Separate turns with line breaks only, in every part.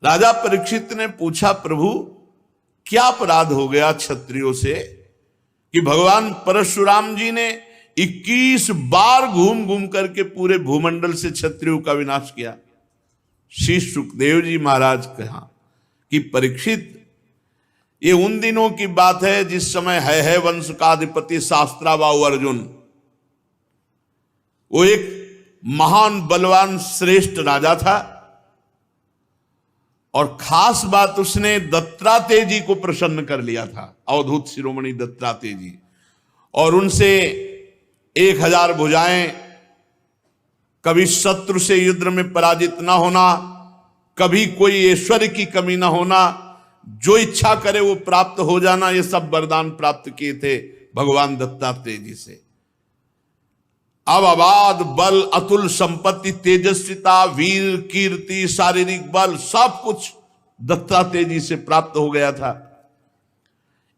राजा परीक्षित ने पूछा, प्रभु क्या अपराध हो गया क्षत्रियों से कि भगवान परशुराम जी ने 21 बार घूम घूम करके पूरे भूमंडल से क्षत्रियों का विनाश किया। श्री सुखदेव जी महाराज कहा कि परीक्षित, ये उन दिनों की बात है जिस समय है वंश का अधिपति शास्त्राबाहु अर्जुन, वो एक महान बलवान श्रेष्ठ राजा था और खास बात उसने दत्तात्रेय जी को प्रसन्न कर लिया था, अवधूत शिरोमणि दत्तात्रेय जी, और उनसे 1000 भुजाएं, कभी शत्रु से युद्ध में पराजित ना होना, कभी कोई ऐश्वर्य की कमी ना होना, जो इच्छा करे वो प्राप्त हो जाना, ये सब वरदान प्राप्त किए थे भगवान दत्तात्रेय जी से। अब अबाध बल, अतुल संपत्ति, तेजस्विता, वीर, कीर्ति, शारीरिक बल, सब कुछ दत्तात्रेय जी से प्राप्त हो गया था।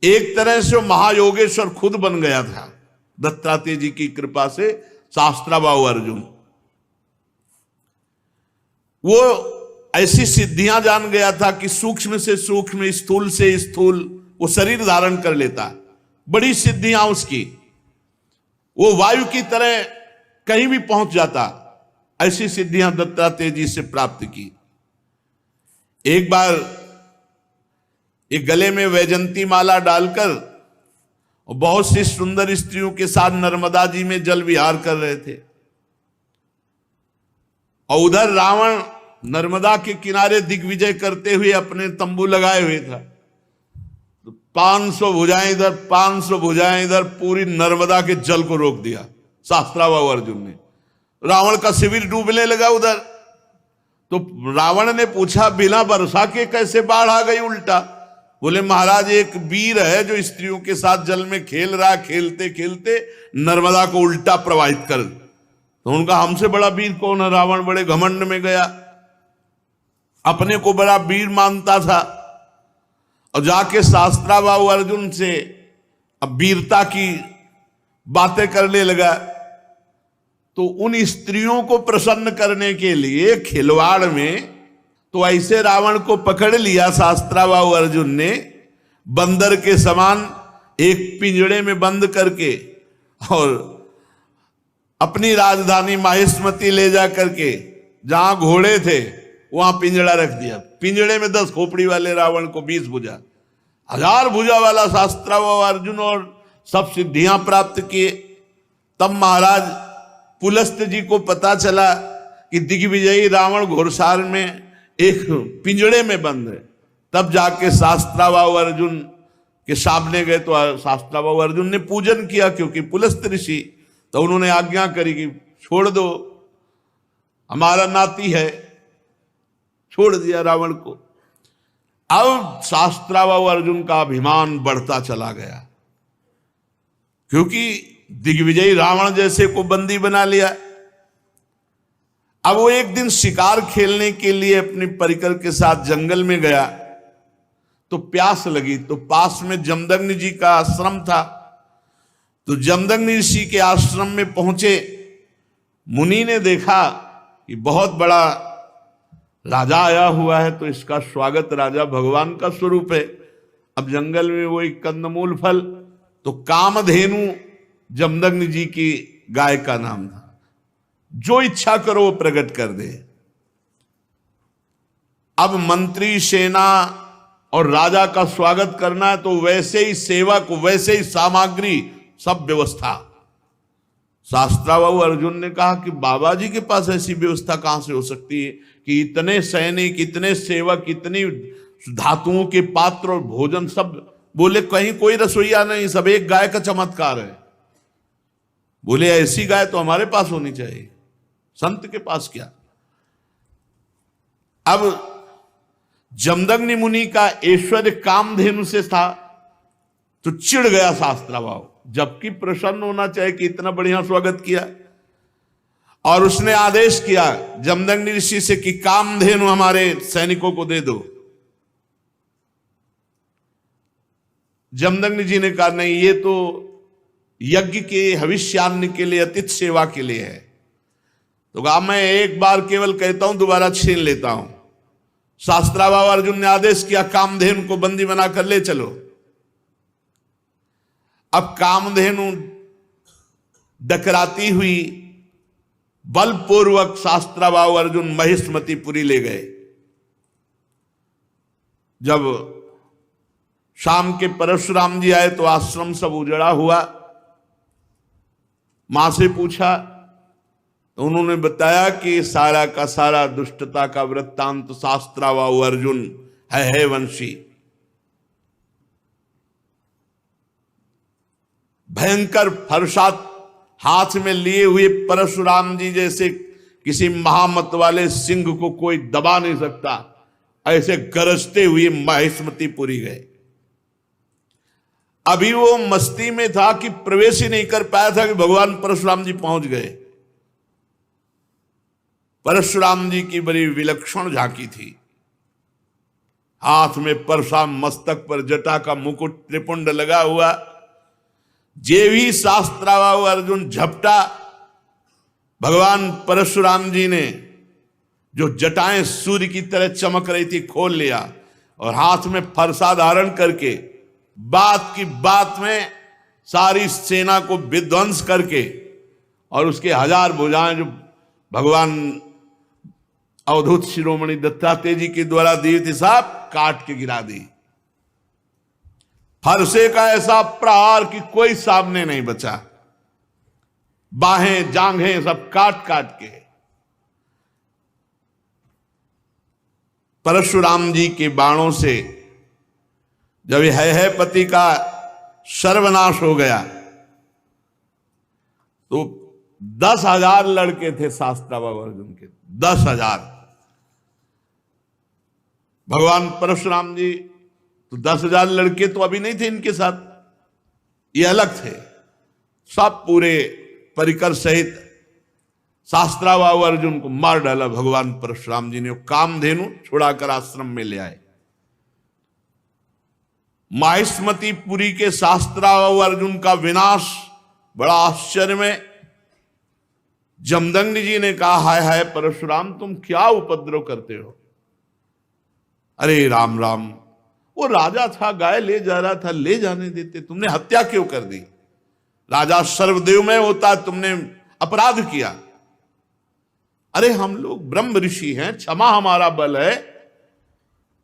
एक तरह से महायोगेश्वर खुद बन गया था दत्तात्रेय जी की कृपा से। शास्त्राबाहु अर्जुन वो ऐसी सिद्धियां जान गया था कि सूक्ष्म से सूक्ष्म, स्थूल से स्थूल वो शरीर धारण कर लेता। बड़ी सिद्धियां उसकी, वो वायु की तरह कहीं भी पहुंच जाता। ऐसी सिद्धियां दत्तात्रेय जी से प्राप्त की। एक बार एक गले में वैजंती माला डालकर और बहुत सी सुंदर स्त्रियों के साथ नर्मदा जी में जल विहार कर रहे थे और उधर रावण नर्मदा के किनारे दिग्विजय करते हुए अपने तंबू लगाए हुए था। तो 500 भुजाएं इधर, 500 भुजाएं इधर, पूरी नर्मदा के जल को रोक दिया शास्त्राबाहु अर्जुन ने। रावण का शिविर डूबने लगा उधर। तो रावण ने पूछा, बिना वर्षा के कैसे बाढ़ आ गई उल्टा? बोले, महाराज एक वीर है जो स्त्रियों के साथ जल में खेल रहा, खेलते खेलते नर्मदा को उल्टा प्रवाहित कर। तो उनका हमसे बड़ा वीर कौन है? रावण बड़े घमंड में गया, अपने को बड़ा वीर मानता था और जाके शास्त्राबाहु अर्जुन से अब वीरता की बातें करने लगा। तो उन स्त्रियों को प्रसन्न करने के लिए खिलवाड़ में तो ऐसे रावण को पकड़ लिया शास्त्राबाहु अर्जुन ने, बंदर के समान एक पिंजड़े में बंद करके, और अपनी राजधानी माहिष्मती ले जा करके जहां घोड़े थे वहां पिंजड़ा रख दिया। पिंजड़े में 10 खोपड़ी वाले रावण को 20 भुजा, 1000 भुजा वाला शास्त्राबाहु अर्जुन, और सब सिद्धियां प्राप्त किए। तब महाराज पुलस्त जी को पता चला कि दिग्विजयी रावण घोड़सार में एक पिंजड़े में बंद है। तब जाके शास्त्राबाहु अर्जुन के सामने गए तो शास्त्राबाहु अर्जुन ने पूजन किया, क्योंकि पुलस्त ऋषि, तो उन्होंने आज्ञा करी कि छोड़ दो, हमारा नाती है। छोड़ दिया रावण को। अब शास्त्राबाहु अर्जुन का अभिमान बढ़ता चला गया, क्योंकि दिग्विजयी रावण जैसे को बंदी बना लिया। अब वो एक दिन शिकार खेलने के लिए अपनी परिकर के साथ जंगल में गया तो प्यास लगी। तो पास में जमदग्नि जी का आश्रम था। तो जमदग्नि ऋषि के आश्रम में पहुंचे। मुनि ने देखा कि बहुत बड़ा राजा आया हुआ है, तो इसका स्वागत, राजा भगवान का स्वरूप है। अब जंगल में वो एक कंदमूल फल, तो कामधेनु जमदग्नि जी की गाय का नाम था। जो इच्छा करो वो प्रकट कर दे। अब मंत्री, सेना और राजा का स्वागत करना है तो वैसे ही सेवक, वैसे ही सामग्री, सब व्यवस्था। शास्त्राबाहु अर्जुन ने कहा कि बाबा जी के पास ऐसी व्यवस्था कहां से हो सकती है कि इतने सैनिक, इतने सेवक, इतनी धातुओं के पात्र और भोजन सब। बोले, कहीं कोई रसोईया नहीं, सब एक गाय का चमत्कार है। बोले, ऐसी गाय तो हमारे पास होनी चाहिए, संत के पास क्या। अब जमदग्नि मुनि का ऐश्वर्य कामधेनु से था, तो चिढ़ गया शास्त्राबाहु, जबकि प्रसन्न होना चाहिए कि इतना बढ़िया स्वागत किया। और उसने आदेश किया जमदग्नि ऋषि से कि कामधेनु हमारे सैनिकों को दे दो। जमदग्नि जी ने कहा, नहीं, ये तो यज्ञ के हविष्यान्न के लिए, अतिथि सेवा के लिए है। तो कहा, मैं एक बार केवल कहता हूं, दोबारा छीन लेता हूं। शास्त्राभाव अर्जुन ने आदेश किया कामधेनु को बंदी बनाकर ले चलो। अब कामधेनु डकराती हुई बलपूर्वक शास्त्राभाव अर्जुन महिष्मतीपुरी ले गए। जब शाम के परशुराम जी आए तो आश्रम सब उजड़ा हुआ। मां से पूछा तो उन्होंने बताया कि सारा का सारा दुष्टता का वृत्तांत शास्त्राभाव अर्जुन है वंशी। भयंकर फरसात हाथ में लिए हुए परशुराम जी जैसे किसी महामत वाले सिंह को कोई दबा नहीं सकता, ऐसे गरजते हुए महिष्मतीपुरी गए। अभी वो मस्ती में था कि प्रवेश ही नहीं कर पाया था कि भगवान परशुराम जी पहुंच गए। परशुराम जी की बड़ी विलक्षण झांकी थी। हाथ में परशुराम, मस्तक पर जटा का मुकुट, त्रिपुंड लगा हुआ। जे भी शास्त्राभाव अर्जुन झपटा, भगवान परशुराम जी ने जो जटाएं सूर्य की तरह चमक रही थी खोल लिया और हाथ में फरसा धारण करके बात की बात में सारी सेना को विध्वंस करके और उसके 1000 भुजाएं जो भगवान अवधूत शिरोमणि दत्तात्रेय जी के द्वारा दी थी सब काट के गिरा दी। फरसे का ऐसा प्रहार कि कोई सामने नहीं बचा। बाहें जांघें सब काट काट के। परशुराम जी के बाणों से जब है पति का सर्वनाश हो गया तो 10,000 लड़के थे शास्त्राभाव अर्जुन के, 10,000। भगवान परशुराम जी तो 10,000 लड़के तो अभी नहीं थे इनके साथ, ये अलग थे। सब पूरे परिकर सहित शास्त्राभाव अर्जुन को मार डाला भगवान परशुराम जी ने। कामधेनु छुड़ाकर आश्रम में ले आए। महिष्मतीपुरी के शास्त्राभाव अर्जुन का विनाश बड़ा आश्चर्य में। जमदग्नि जी ने कहा हाय हाय परशुराम तुम क्या उपद्रव करते हो। अरे राम राम, वो राजा था, गाय ले जा रहा था, ले जाने देते, तुमने हत्या क्यों कर दी। राजा सर्वदेवमय होता है, तुमने अपराध किया। अरे हम लोग ब्रह्म ऋषि हैं, क्षमा हमारा बल है,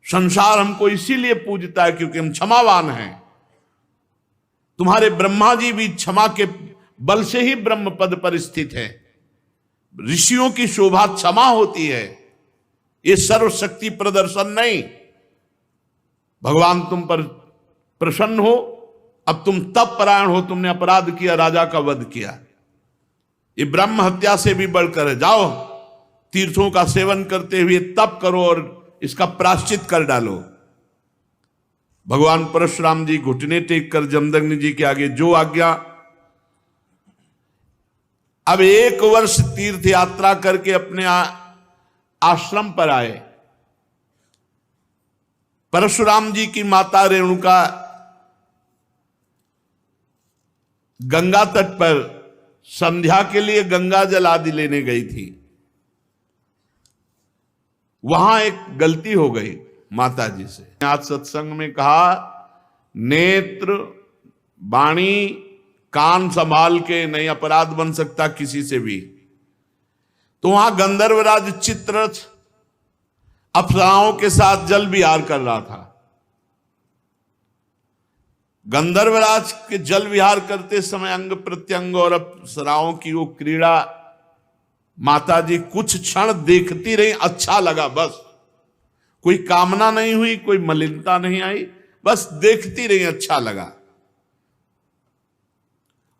संसार हमको इसीलिए पूजता है क्योंकि हम क्षमावान हैं। तुम्हारे ब्रह्मा जी भी क्षमा के बल से ही ब्रह्म पद पर स्थित है। ऋषियों की शोभा क्षमा होती है, ये सर्वशक्ति प्रदर्शन नहीं। भगवान तुम पर प्रसन्न हो, अब तुम तप परायण हो, तुमने अपराध किया, राजा का वध किया, ये ब्रह्म हत्या से भी बढ़कर है। जाओ तीर्थों का सेवन करते हुए तप करो और इसका प्रायश्चित कर डालो। भगवान परशुराम जी घुटने टेक कर जमदग्नि जी के आगे जो आज्ञा। अब 1 वर्ष तीर्थ यात्रा करके अपने आश्रम पर आए। परशुराम जी की माता रेणुका गंगा तट पर संध्या के लिए गंगा जल आदि लेने गई थी। वहां एक गलती हो गई माता जी से। आज सत्संग में कहा नेत्र वाणी कान संभाल के नहीं अपराध बन सकता किसी से भी। तो वहां गंधर्वराज चित्ररथ अप्सराओं के साथ जल विहार कर रहा था। गंधर्वराज के जल विहार करते समय अंग प्रत्यंग और अप्सराओं की वो क्रीड़ा माता जी कुछ क्षण देखती रही। अच्छा लगा, बस कोई कामना नहीं हुई, कोई मलिनता नहीं आई, बस देखती रही, अच्छा लगा।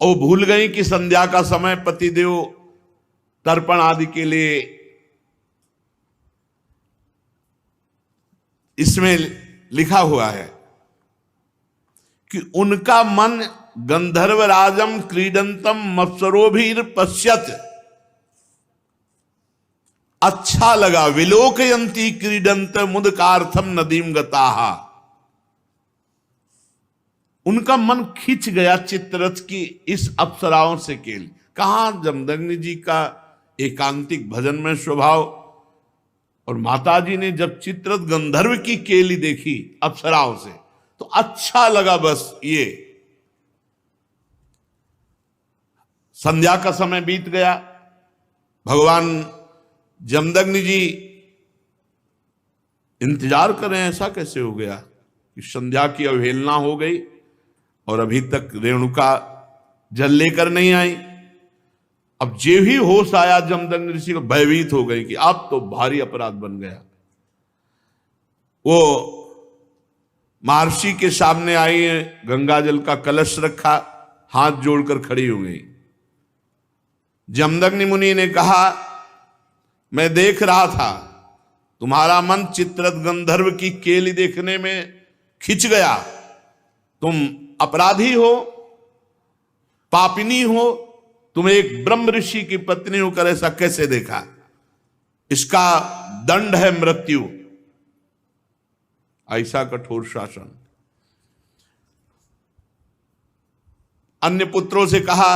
और भूल गई कि संध्या का समय पतिदेव तर्पण आदि के लिए इसमें लिखा हुआ है कि उनका मन गंधर्वराजम क्रीडंतम मत्सरोभिर पश्यत, अच्छा लगा। विलोकयंती क्रीडंत मुदकार्थम नदीम गताहा, उनका मन खिंच गया चित्ररथ की इस अप्सराओं से केल। कहां जमदग्नि जी का एकांतिक भजन में स्वभाव, और माताजी ने जब चित्रत गंधर्व की केली देखी अप्सराओं से तो अच्छा लगा। बस ये संध्या का समय बीत गया। भगवान जमदग्नि जी इंतजार कर रहे हैं, ऐसा कैसे हो गया कि संध्या की अवहेलना हो गई और अभी तक रेणुका जल लेकर नहीं आई। अब जो ही होश आया जमदग्नि ऋषि को, भयभीत हो गई कि अब तो भारी अपराध बन गया। वो महर्षि के सामने आई, गंगा जल का कलश रखा, हाथ जोड़कर खड़ी हो गई। जमदग्नि मुनि ने कहा, मैं देख रहा था तुम्हारा मन चित्रत गंधर्व की केली देखने में खिंच गया। तुम अपराधी हो, पापिनी हो, तुम एक ब्रह्म ऋषि की पत्नी होकर ऐसा कैसे देखा? इसका दंड है मृत्यु। ऐसा कठोर शासन। अन्य पुत्रों से कहा,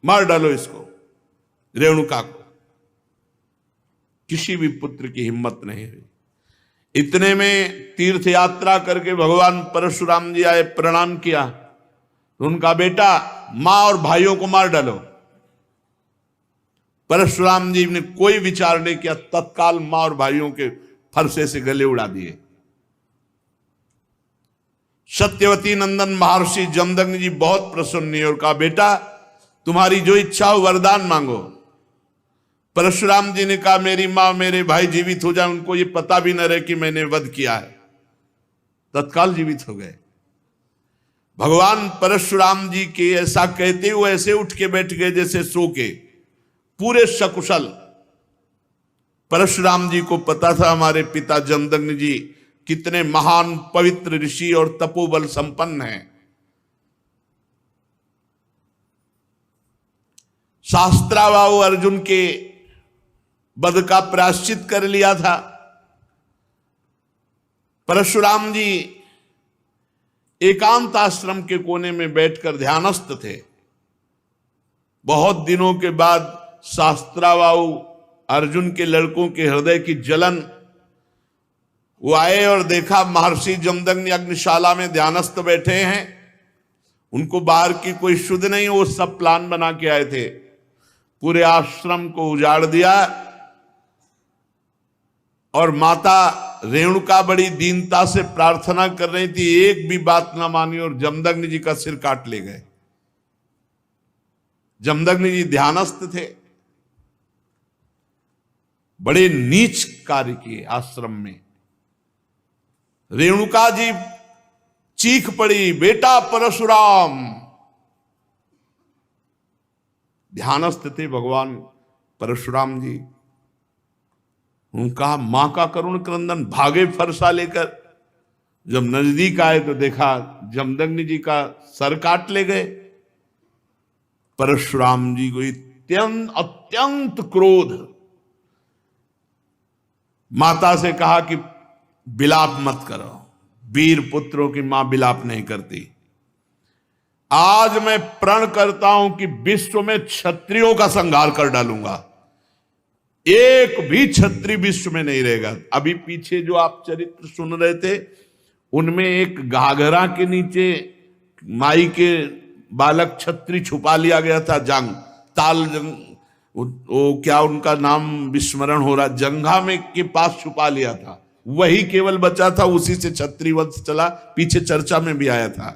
मार डालो इसको, रेणुका को। किसी भी पुत्र की हिम्मत नहीं हुई। इतने में तीर्थ यात्रा करके भगवान परशुराम जी आए, प्रणाम किया तो उनका बेटा, मां और भाइयों को मार डालो। परशुराम जी ने कोई विचार नहीं किया, तत्काल मां और भाइयों के फरसे से गले उड़ा दिए। सत्यवती नंदन महर्षि जमदग्नि जी बहुत प्रसन्न हुए और कहा, बेटा तुम्हारी जो इच्छा हो वरदान मांगो। परशुराम जी ने कहा, मेरी मां मेरे भाई जीवित हो जाए, उनको ये पता भी न रहे कि मैंने वध किया है। तत्काल जीवित हो गए। भगवान परशुराम जी के ऐसा कहते हुए ऐसे उठ के बैठ गए जैसे सो के, पूरे सकुशल। परशुराम जी को पता था हमारे पिता जमदग्नि जी कितने महान पवित्र ऋषि और तपोबल संपन्न हैं। शास्त्राबाहु अर्जुन के वध का प्रायश्चित कर लिया था। परशुराम जी एकांत आश्रम के कोने में बैठकर ध्यानस्थ थे। बहुत दिनों के बाद शास्त्राबाहु अर्जुन के लड़कों के हृदय की जलन, वो आए और देखा महर्षि जमदग्नि अग्निशाला में ध्यानस्थ बैठे हैं। उनको बाहर की कोई शुद्ध नहीं, वो सब प्लान बना के आए थे। पूरे आश्रम को उजाड़ दिया और माता रेणुका बड़ी दीनता से प्रार्थना कर रही थी, एक भी बात ना मानी और जमदग्नि जी का सिर काट ले गए। जमदग्नि जी ध्यानस्थ थे। बड़े नीच कार्य किए आश्रम में। रेणुका जी चीख पड़ी, बेटा परशुराम। ध्यानस्थ थे भगवान परशुराम जी। उनका मां का करुण क्रंदन, भागे फरसा लेकर। जब नजदीक आए तो देखा जमदग्नि जी का सर काट ले गए। परशुराम जी को अत्यंत क्रोध। माता से कहा कि विलाप मत करो, वीर पुत्रों की मां विलाप नहीं करती। आज मैं प्रण करता हूं कि विश्व में क्षत्रियों का संहार कर डालूंगा, एक भी क्षत्रिय विश्व में नहीं रहेगा। अभी पीछे जो आप चरित्र सुन रहे थे, उनमें एक घाघरा के नीचे माई के बालक क्षत्रिय छुपा लिया गया था। जंग ताल जंग, वो क्या उनका नाम विस्मरण हो रहा, जंघा में के पास छुपा लिया था, वही केवल बचा था। उसी से क्षत्रिय वंश चला, पीछे चर्चा में भी आया था।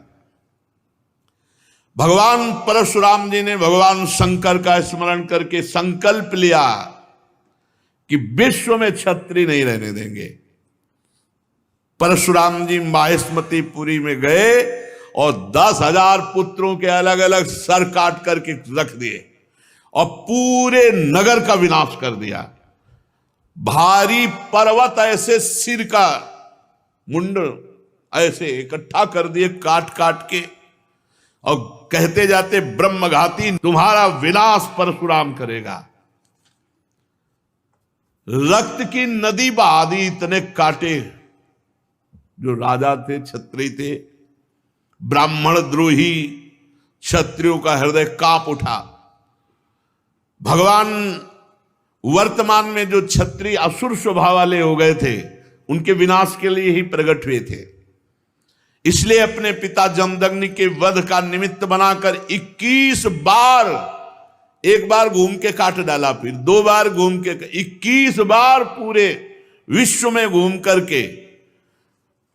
भगवान परशुराम जी ने भगवान शंकर का स्मरण करके संकल्प लिया कि विश्व में क्षत्रिय नहीं रहने देंगे। परशुराम जी माहिष्मतीपुरी में गए और 10,000 पुत्रों के अलग अलग सर काट करके रख दिए और पूरे नगर का विनाश कर दिया। भारी पर्वत ऐसे सिर का मुंड ऐसे इकट्ठा कर दिए काट काट के, और कहते जाते ब्रह्मघाती तुम्हारा विनाश परशुराम करेगा। रक्त की नदी बहा दी, इतने काटे। जो राजा थे, क्षत्रिय थे, ब्राह्मण द्रोही क्षत्रियों का हृदय कांप उठा। भगवान वर्तमान में जो क्षत्रिय असुर स्वभाव वाले हो गए थे, उनके विनाश के लिए ही प्रकट हुए थे। इसलिए अपने पिता जमदग्नि के वध का निमित्त बनाकर 21 बार, एक बार घूम के काट डाला, फिर 2 बार घूम के, 21 बार पूरे विश्व में घूम करके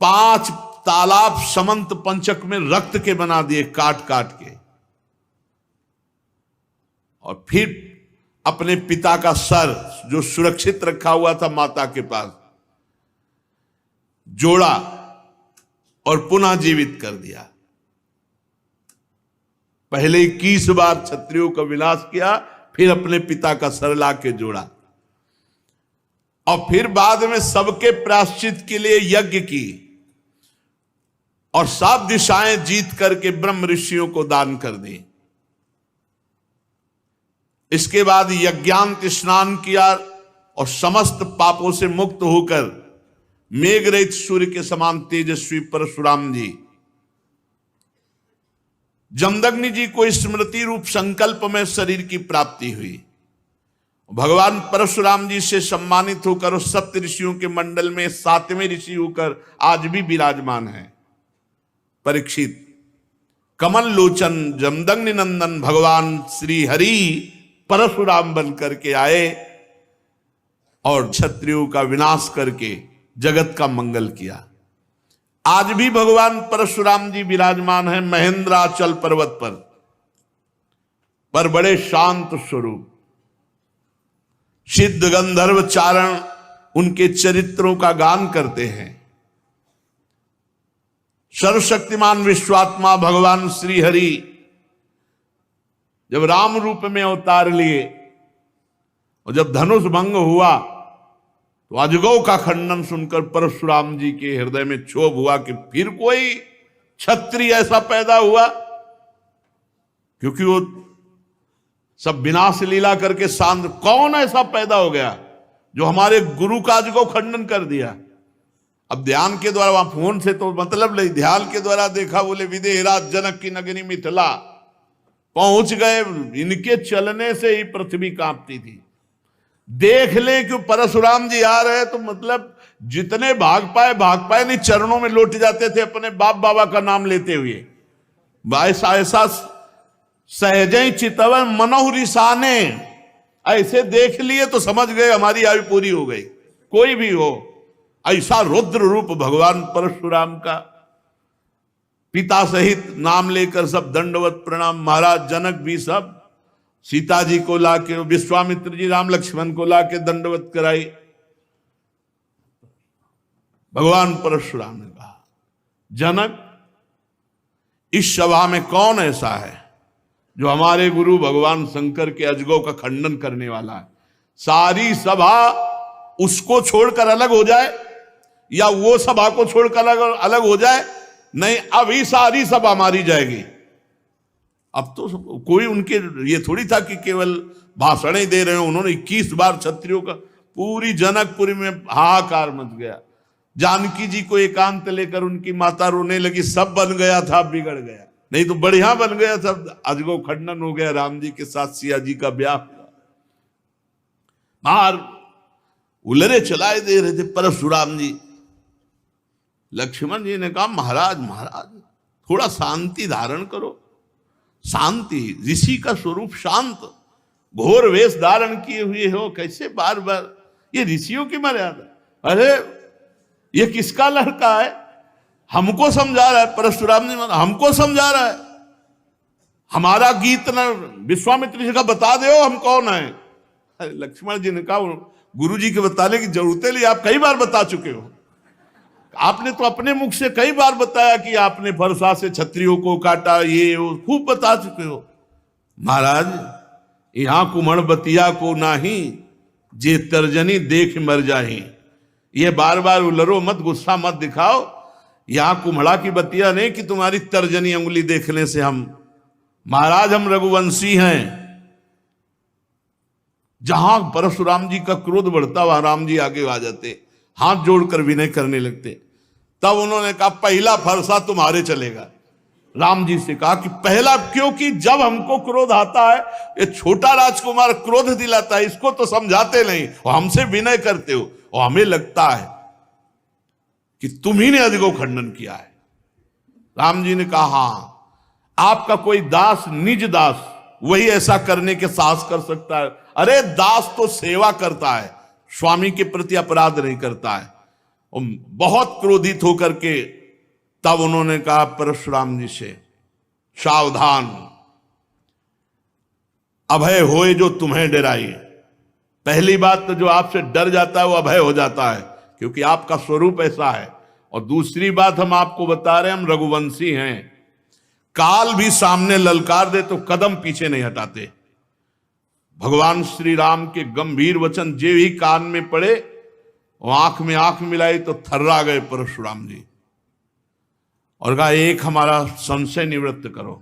5 तालाब समंत पंचक में रक्त के बना दिए, काट काट के। और फिर अपने पिता का सर जो सुरक्षित रखा हुआ था माता के पास, जोड़ा और पुनः जीवित कर दिया। पहले 21 बार क्षत्रियों का विनाश किया, फिर अपने पिता का सर ला के जोड़ा, और फिर बाद में सबके प्रायश्चित के लिए यज्ञ की और 7 दिशाएं जीत करके ब्रह्म ऋषियों को दान कर दी। इसके बाद यज्ञांत स्नान किया और समस्त पापों से मुक्त होकर मेघरहित सूर्य के समान तेजस्वी परशुराम जी, जमदग्नि जी को स्मृति रूप संकल्प में शरीर की प्राप्ति हुई। भगवान परशुराम जी से सम्मानित होकर और 7 ऋषियों के मंडल में 7वें ऋषि होकर आज भी विराजमान है। परीक्षित, कमल लोचन जमदग्नि नंदन भगवान श्री हरि परशुराम बन करके आए और क्षत्रियों का विनाश करके जगत का मंगल किया। आज भी भगवान परशुराम जी विराजमान है महेंद्राचल पर्वत पर बड़े शांत स्वरूप। सिद्ध गंधर्व चारण उनके चरित्रों का गान करते हैं। सर्वशक्तिमान विश्वात्मा भगवान श्री हरि जब राम रूप में अवतार लिए और जब धनुष भंग हुआ तो अजगौ का खंडन सुनकर परशुराम जी के हृदय में क्षोभ हुआ कि फिर कोई क्षत्रिय ऐसा पैदा हुआ, क्योंकि वो सब विनाश लीला करके शांत, कौन ऐसा पैदा हो गया जो हमारे गुरु का अजगौ खंडन कर दिया। अब ध्यान के द्वारा, वहां फोन से तो मतलब नहीं, ध्यान के द्वारा देखा, बोले विदेहराज जनक की नगरी मिथिला पहुंच गए, इनके चलने से ही पृथ्वी कांपती थी। देख ले कि परशुराम जी आ रहे, तो मतलब जितने भाग पाए नहीं, चरणों में लौट जाते थे अपने बाप बाबा का नाम लेते हुए। ऐसा सहजई चितवन मनोहरिसाने, ऐसे देख लिए तो समझ गए हमारी आयु पूरी हो गई। कोई भी हो, ऐसा रुद्र रूप भगवान परशुराम का। पिता सहित नाम लेकर सब दंडवत प्रणाम। महाराज जनक भी सब सीता जी को लाके, विश्वामित्र जी राम लक्ष्मण को लाके दंडवत कराई। भगवान परशुराम ने कहा, जनक, इस सभा में कौन ऐसा है जो हमारे गुरु भगवान शंकर के अजगौ का खंडन करने वाला है? सारी सभा उसको छोड़कर अलग हो जाए या वो सभा को छोड़कर अलग हो जाए, नहीं, अभी सारी सभा मारी जाएगी। अब तो कोई उनके ये थोड़ी था कि केवल भाषण ही दे रहे हो। उन्होंने 21 बार क्षत्रियों का, पूरी जनकपुरी में हाहाकार मच गया। जानकी जी को एकांत लेकर उनकी माता रोने लगी, सब बन गया था, बिगड़ गया, नहीं तो बढ़िया बन गया था। अजगौ खंडन हो गया, राम जी के साथ सिया जी का ब्याह हुआ। मार उलरे चलाए दे रहे थे परशुराम जी। लक्ष्मण जी ने कहा, महाराज थोड़ा शांति धारण करो। शांति, ऋषि का स्वरूप शांत, घोर वेश धारण किए हुए हो, कैसे बार बार, ये ऋषियों की मर्यादा। अरे ये किसका लड़का है? हमको समझा रहा है परशुराम जी, हमको समझा रहा है। हमारा गीत न विश्वामित्र जी का बता दो हम कौन है। अरे लक्ष्मण जी ने कहा, गुरु जी के बताने की जरूरत है, आप कई बार बता चुके हो। आपने तो अपने मुख से कई बार बताया कि आपने फरसा से क्षत्रियों को काटा, ये वो खूब बता चुके हो। महाराज, यहां कुम्हड़ बतिया को नाही, जे तर्जनी देख मर जाही। ये बार बार उलरो मत, गुस्सा मत दिखाओ। यहां कुम्हड़ा की बतिया नहीं कि तुम्हारी तर्जनी उंगली देखने से हम, महाराज हम रघुवंशी हैं। जहां परशुराम जी का क्रोध बढ़ता वहां राम जी आगे आ जाते, हाथ जोड़कर विनय करने लगते। तब उन्होंने कहा, पहला फरसा तुम्हारे चलेगा। राम जी से कहा कि पहला, क्योंकि जब हमको क्रोध आता है, ये छोटा राजकुमार क्रोध दिलाता है, इसको तो समझाते नहीं और हमसे विनय करते हो, और हमें लगता है कि तुम ही ने अधिको खंडन किया है। राम जी ने कहा, हाँ, आपका कोई दास, निज दास, वही ऐसा करने के साहस कर सकता है। अरे दास तो सेवा करता है, स्वामी के प्रति अपराध नहीं करता है। और बहुत क्रोधित होकर के तब उन्होंने कहा परशुराम जी से, सावधान, अभय होए जो तुम्हें डराइए। पहली बात तो जो आपसे डर जाता है वो अभय हो जाता है, क्योंकि आपका स्वरूप ऐसा है। और दूसरी बात हम आपको बता रहे हैं, हम रघुवंशी हैं, काल भी सामने ललकार दे तो कदम पीछे नहीं हटाते। भगवान श्री राम के गंभीर वचन जे ही कान में पड़े, आंख में आंख मिलाई तो थर्रा गए परशुराम जी, और कहा, एक हमारा संशय निवृत्त करो,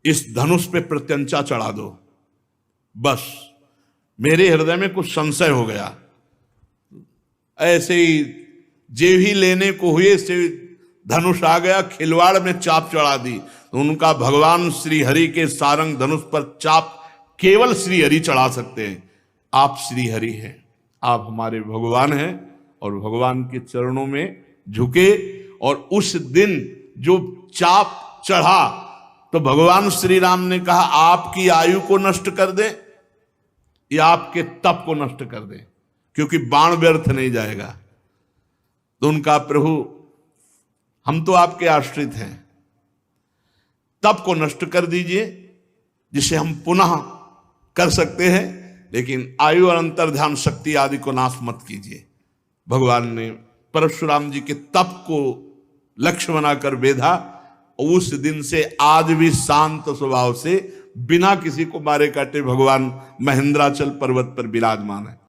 इस धनुष पे प्रत्यंचा चढ़ा दो, बस मेरे हृदय में कुछ संशय हो गया। ऐसे ही जे ही लेने को हुए से धनुष आ गया, खिलवाड़ में चाप चढ़ा दी। तो उनका भगवान श्री हरि के सारंग धनुष पर चाप केवल श्री हरि चढ़ा सकते हैं। आप श्री हरि हैं, आप हमारे भगवान हैं, और भगवान के चरणों में झुके। और उस दिन जो चाप चढ़ा तो भगवान श्री राम ने कहा, आपकी आयु को नष्ट कर दे या आपके तप को नष्ट कर दे, क्योंकि बाण व्यर्थ नहीं जाएगा। तो उनका, प्रभु हम तो आपके आश्रित हैं, तप को नष्ट कर दीजिए जिसे हम पुनः कर सकते हैं, लेकिन आयु और अंतर्ध्यान शक्ति आदि को नाश मत कीजिए। भगवान ने परशुराम जी के तप को लक्ष्य बनाकर बेधा, और उस दिन से आज भी शांत स्वभाव से बिना किसी को मारे काटे भगवान महेंद्राचल पर्वत पर विराजमान है।